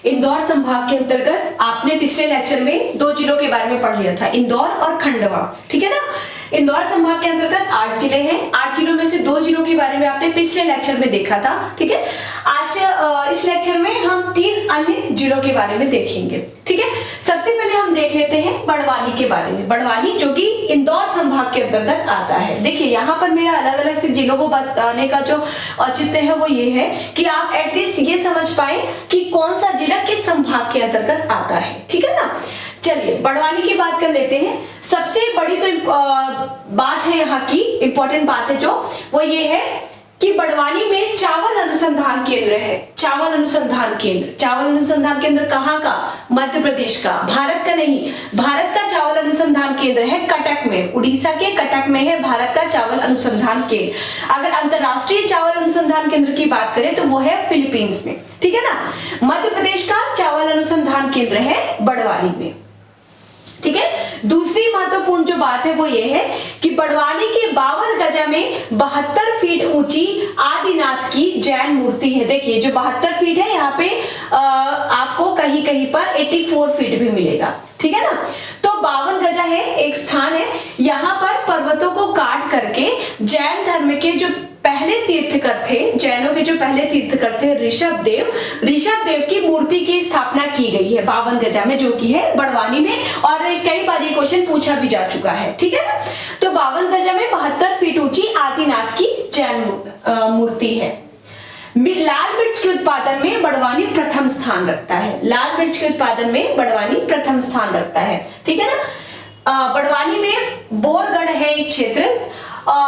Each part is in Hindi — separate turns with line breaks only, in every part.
इंदौर संभाग के अंतर्गत आपने पिछले लेक्चर में 2 जिलों के बारे में पढ़ लिया था, इंदौर और खंडवा, ठीक है ना। इंदौर संभाग के अंतर्गत 8 जिले हैं, 8 जिलों में से 2 जिलों के बारे में आपने पिछले लेक्चर में देखा था, ठीक है। आज इस लेक्चर में हम 3 अन्य जिलों के बारे में देखेंगे, ठीक है। सबसे पहले हम देख लेते हैं बड़वानी के बारे में। बड़वानी जो कि इंदौर संभाग के अंतर्गत आता है। देखिए यहाँ पर मेरा अलग अलग से जिलों को बताने का जो औचित्य है वो ये है कि आप एटलीस्ट ये समझ पाए कि कौन सा जिला किस संभाग के अंतर्गत आता है, ठीक है ना। चलिए बड़वानी की बात कर लेते हैं। सबसे बड़ी जो बात है यहाँ की, इंपॉर्टेंट बात है जो, वो ये है कि बड़वानी में चावल अनुसंधान केंद्र है। चावल अनुसंधान केंद्र, चावल अनुसंधान केंद्र कहाँ का? मध्य प्रदेश का, भारत का नहीं। भारत का चावल अनुसंधान केंद्र है कटक में, उड़ीसा के कटक में है भारत का चावल अनुसंधान केंद्र। अगर अंतरराष्ट्रीय चावल अनुसंधान केंद्र की बात करें तो वो है फिलीपींस में, ठीक है ना। मध्य प्रदेश का चावल अनुसंधान केंद्र है बड़वानी में, ठीक है। दूसरी महत्वपूर्ण जो बात है वो ये है कि बड़वानी के 52 गजा में 72 फीट ऊंची आदिनाथ की जैन मूर्ति है। देखिए जो 72 फीट है, यहाँ पे आपको कहीं कहीं पर 84 फीट भी मिलेगा, ठीक है ना। तो 52 गजा है, एक स्थान है। यहाँ पर पर्वतों को काट करके जैन धर्म के जो पहले तीर्थकर थे, जैनों के जो पहले तीर्थकर थे ऋषभ देव की मूर्ति की स्थापना की गई है 52 गजा में, जो कि है बड़वानी में। और कई बार ये क्वेश्चन पूछा भी जा चुका है, ठीक है ना। तो 52 गजा में 72 फीट ऊंची आदिनाथ की जैन मूर्ति है। लाल मिर्च के उत्पादन में बड़वानी प्रथम स्थान रखता है। लाल मिर्च के उत्पादन में बड़वानी प्रथम स्थान रखता है, ठीक है ना। बड़वानी में बोरगढ़ है एक क्षेत्र,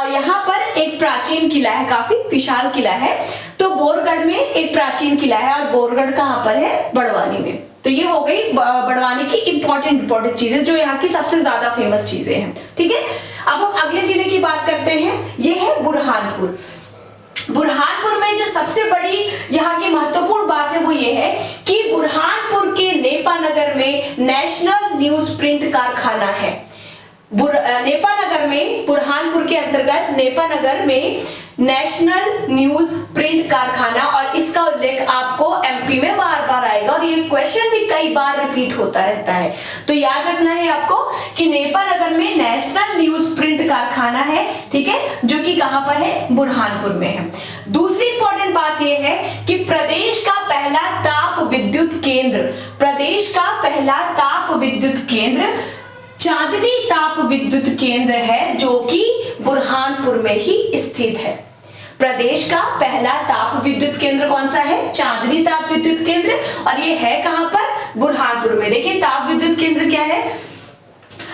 यहाँ पर एक प्राचीन किला है, काफी विशाल किला है। तो बोरगढ़ में एक प्राचीन किला है, और बोरगढ़ कहाँ पर है? बड़वानी में। तो ये हो गई बड़वानी की इंपॉर्टेंट चीजें, जो यहाँ की सबसे ज्यादा फेमस चीजें हैं, ठीक है। अब हम अगले जिले की बात करते हैं, ये है बुरहानपुर। बुरहानपुर में जो सबसे बड़ी यहाँ की महत्वपूर्ण बात है वो ये है कि बुरहानपुर के नेपानगर में नेशनल न्यूज प्रिंट कारखाना है। नेपानगर में, बुरहानपुर के अंतर्गत नेपानगर में नेशनल न्यूज प्रिंट कारखाना, और इसका उल्लेख आपको एमपी में बार बार आएगा, और ये क्वेश्चन भी कई बार रिपीट होता रहता है। तो याद रखना है आपको कि नेपानगर में नेशनल न्यूज प्रिंट कारखाना है, ठीक है, जो कि कहां पर है? बुरहानपुर में है। दूसरी इंपॉर्टेंट बात यह है कि प्रदेश का पहला ताप विद्युत केंद्र, प्रदेश का पहला ताप विद्युत केंद्र चांदनी ताप विद्युत केंद्र है, जो कि बुरहानपुर में ही स्थित है। प्रदेश का पहला ताप विद्युत केंद्र कौन सा है? चांदनी ताप विद्युत केंद्र, और ये है कहां पर? बुरहानपुर में। देखिए ताप विद्युत केंद्र क्या है,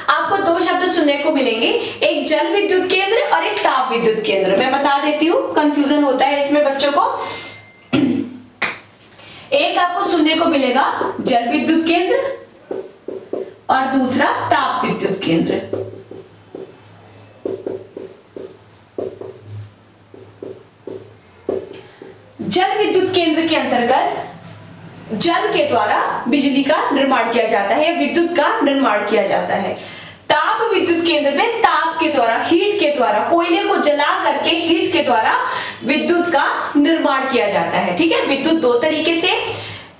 आपको 2 शब्द सुनने को मिलेंगे, एक जल विद्युत केंद्र और एक ताप विद्युत केंद्र। मैं बता देती हूँ, कंफ्यूजन होता है इसमें बच्चों को। एक आपको सुनने को मिलेगा जल विद्युत केंद्र, और दूसरा ताप विद्युत केंद्र। जल विद्युत केंद्र के अंतर्गत जल के द्वारा बिजली का निर्माण किया जाता है, विद्युत का निर्माण किया जाता है। ताप विद्युत केंद्र में ताप के द्वारा, हीट के द्वारा, कोयले को जला करके हीट के द्वारा विद्युत का निर्माण किया जाता है, ठीक है। विद्युत 2 तरीके से,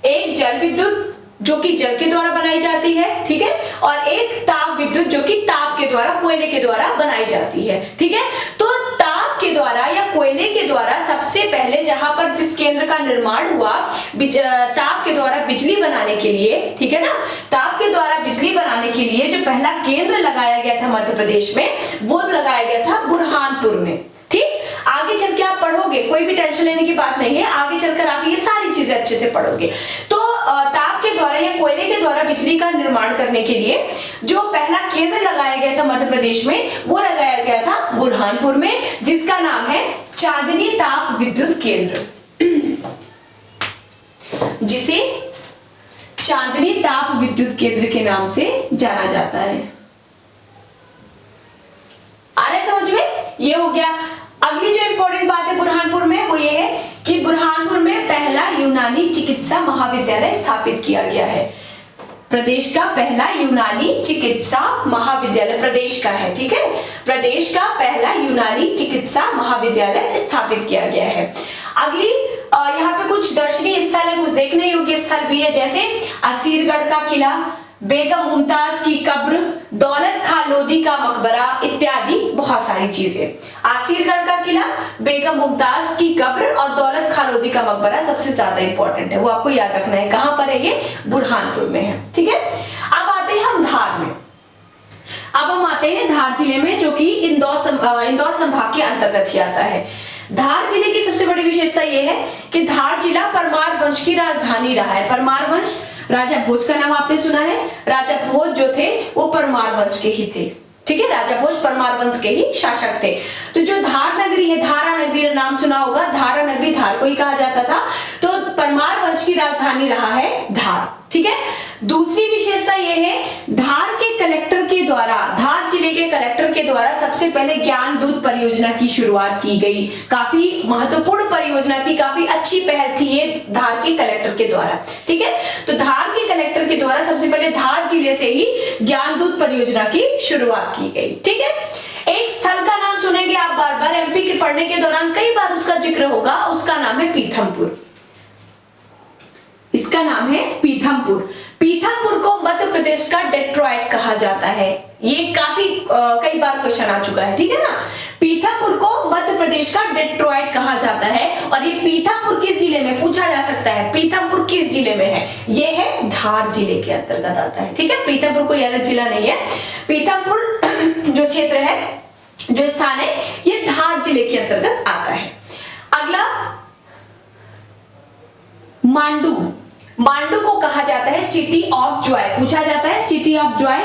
एक जल विद्युत जो कि जल के द्वारा बनाई जाती है, ठीक है, और एक ताप विद्युत जो कि ताप के द्वारा, कोयले के द्वारा बनाई जाती है, ठीक है। तो ताप के द्वारा या कोयले के द्वारा सबसे पहले जहां पर जिस केंद्र का निर्माण हुआ ताप के द्वारा बिजली बनाने के लिए, ठीक है ना, ताप के द्वारा बिजली बनाने के लिए जो पहला केंद्र लगाया गया था मध्य प्रदेश में, वो लगाया गया था बुरहानपुर में, ठीक। आगे चल के आप पढ़ोगे, कोई भी टेंशन लेने की बात नहीं है, आगे चलकर आप ये सारी चीजें अच्छे से पढ़ोगे। तो ताप के द्वारा या कोयले के द्वारा बिजली का निर्माण करने के लिए जो पहला केंद्र लगाया गया था मध्य प्रदेश में, वो लगाया गया था बुरहानपुर में, जिसका नाम है चांदनी ताप विद्युत केंद्र, जिसे चांदनी ताप विद्युत केंद्र के नाम से जाना जाता है। आ रहा है समझ में? ये हो गया। अगली जो इंपॉर्टेंट बात है बुरहानपुर में वो ये है कि बुरहानपुर में पहला यूनानी चिकित्सा महाविद्यालय स्थापित किया गया है। प्रदेश का पहला यूनानी चिकित्सा महाविद्यालय प्रदेश का है, ठीक है, प्रदेश का पहला यूनानी चिकित्सा महाविद्यालय स्थापित किया गया है। अगली यहाँ पे कुछ दर्शनीय स्थल है, कुछ देखने योग्य स्थल भी है, जैसे असीरगढ़ का किला, बेगम मुमताज की कब्र, दौलत खां लोधी का मकबरा इत्यादि बहुत सारी चीजें। असीरगढ़ का किला, बेगम मुमताज की कब्र और दौलत खां लोधी का मकबरा सबसे ज्यादा इंपॉर्टेंट है, वो आपको याद रखना है। कहां पर है ये? बुरहानपुर में है। ठीक है, अब आते हैं हम धार में। अब हम आते हैं धार जिले में, जो कि इंदौर संभाग के अंतर्गत ही आता है। धार जिले की सबसे बड़ी विशेषता यह है कि धार जिला परमार वंश की राजधानी रहा है। परमार वंश, राजा भोज का नाम आपने सुना है। राजा भोज जो थे वो परमार वंश के ही थे। ठीक है, राजा भोज परमार वंश के ही शासक थे। तो जो धार नगरी है, धारा नगरी नाम सुना होगा, धारा नगरी धार को ही कहा जाता था। तो परमार वंश की राजधानी रहा है धार। ठीक है, दूसरी विशेषता यह है, धार के कलेक्टर के द्वारा, धार जिले के कलेक्टर के द्वारा सबसे पहले ज्ञान दूत परियोजना की शुरुआत की गई। काफी महत्वपूर्ण परियोजना थी, काफी अच्छी पहल थी ये धार के कलेक्टर के द्वारा। ठीक है, तो धार के कलेक्टर के द्वारा सबसे पहले धार जिले से ही ज्ञान दूत परियोजना की शुरुआत की गई। ठीक है, एक स्थल का नाम सुनेंगे आप बार बार, एमपी के पढ़ने के दौरान कई बार उसका जिक्र होगा, उसका नाम है पीथमपुर। इसका नाम है पीथमपुर। पीथमपुर को मध्य प्रदेश का डेट्रॉइट कहा जाता है। ये काफी कई बार क्वेश्चन आ चुका है। ठीक है ना, पीथमपुर को मध्य प्रदेश का डेट्रॉइट कहा जाता है। और ये पीथमपुर किस जिले में, पूछा जा सकता है, पीथमपुर किस जिले में है? ये है धार जिले के अंतर्गत आता है। ठीक है, पीथमपुर कोई अलग जिला नहीं है। पीथमपुर जो क्षेत्र है, जो स्थान है, ये धार जिले के अंतर्गत आता है। अगला मांडू। मांडू को कहा जाता है सिटी ऑफ जॉय। पूछा जाता है सिटी ऑफ जॉय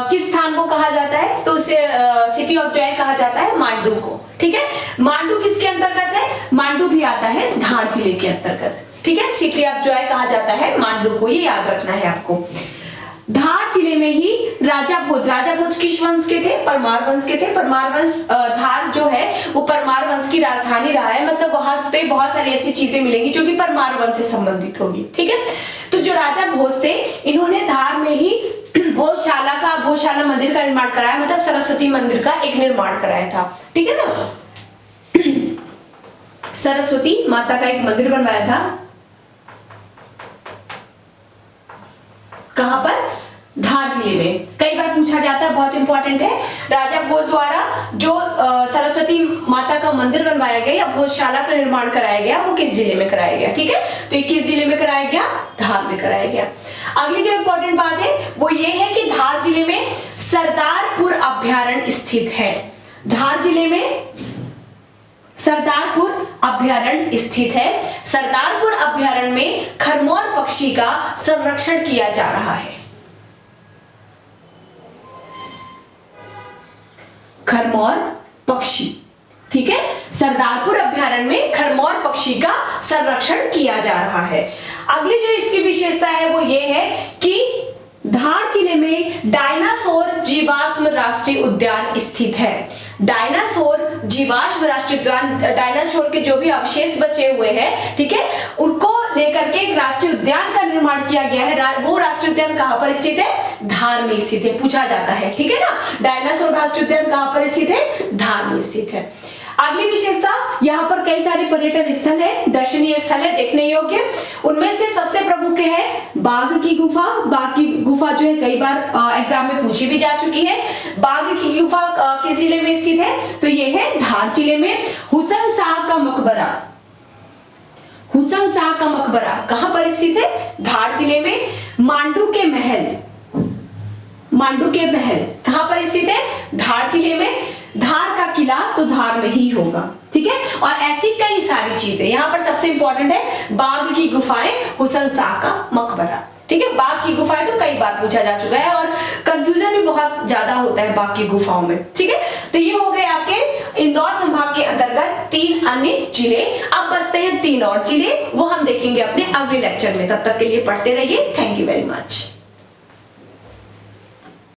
किस स्थान को कहा जाता है? तो उसे सिटी ऑफ जॉय कहा जाता है मांडू को। ठीक है, मांडू किसके अंतर्गत है? मांडू भी आता है धार जिले के अंतर्गत। ठीक है, सिटी ऑफ जॉय कहा जाता है मांडू को, ये याद रखना है आपको। धार जिले में ही राजा भोज किस वंश के थे? परमार वंश के थे। परमार वंश, धार जो है वो परमार वंश की राजधानी रहा है। मतलब वहां पे बहुत सारी ऐसी चीजें मिलेंगी जो कि परमार वंश से संबंधित होगी। ठीक है, तो जो राजा भोज थे, इन्होंने धार में ही भोजशाला मंदिर का निर्माण कराया, मतलब सरस्वती मंदिर का एक निर्माण कराया था। ठीक है ना, सरस्वती माता का एक मंदिर बनवाया था। कहां पर? धार जिले में। कई बार पूछा जाता है, बहुत इंपॉर्टेंट है। राजा भोज द्वारा जो सरस्वती माता का मंदिर बनवाया गया या भोजशाला का निर्माण कराया गया, वो किस जिले में कराया गया? ठीक है, तो ये किस जिले में कराया गया? धार में कराया गया। अगली जो इंपॉर्टेंट बात है वो ये है कि धार जिले में सरदारपुर अभ्यारण्य स्थित है। धार जिले में सरदारपुर अभ्यारण्य स्थित है। सरदारपुर अभ्यारण्य में खरमोर पक्षी का संरक्षण किया जा रहा है। खरमोर पक्षी, ठीक है, सरदारपुर अभ्यारण्य में खरमोर पक्षी का संरक्षण किया जा रहा है। अगली जो इसकी विशेषता है वो ये है कि धार जिले में डायनासोर जीवाश्म राष्ट्रीय उद्यान स्थित है। डायनासोर जीवाश्म राष्ट्रीय उद्यान, डायनासोर के जो भी अवशेष बचे हुए हैं, ठीक है, उनको लेकर के एक राष्ट्रीय उद्यान का निर्माण किया गया है। वो राष्ट्रीय उद्यान कहां पर स्थित है? धार में स्थित है, पूछा जाता है। ठीक है ना, डायनासोर राष्ट्रीय उद्यान कहां पर स्थित है? धार में स्थित है। अगली विशेषता, यहाँ पर कई सारे पर्यटन स्थल है, दर्शनीय स्थल है, देखने योग्य। उनमें से सबसे प्रमुख है बाघ की गुफा। बाघ की गुफा जो है कई बार एग्जाम में पूछी भी जा चुकी है। बाघ की गुफा किस जिले में स्थित है? तो ये है धार जिले में। हुसन शाह का मकबरा, हुसन शाह का मकबरा कहां पर स्थित है? धार जिले में। मांडू के महल, मांडू के महल कहां पर स्थित है? धार जिले में। धार का किला तो धार में ही होगा। ठीक है, और ऐसी कई सारी चीजें। यहाँ पर सबसे इंपॉर्टेंट है बाघ की गुफाएं, हुसन शाह का मकबरा। ठीक है, बाघ की गुफाएं तो कई बार पूछा जा चुका है और कंफ्यूजन भी बहुत ज्यादा होता है बाघ की गुफाओं में। ठीक है, तो ये हो गए आपके इंदौर संभाग के अंतर्गत 3 अन्य जिले। अब बचते हैं 3 और जिले, वो हम देखेंगे अपने अगले लेक्चर में। तब तक के लिए पढ़ते रहिए। Thank you very much.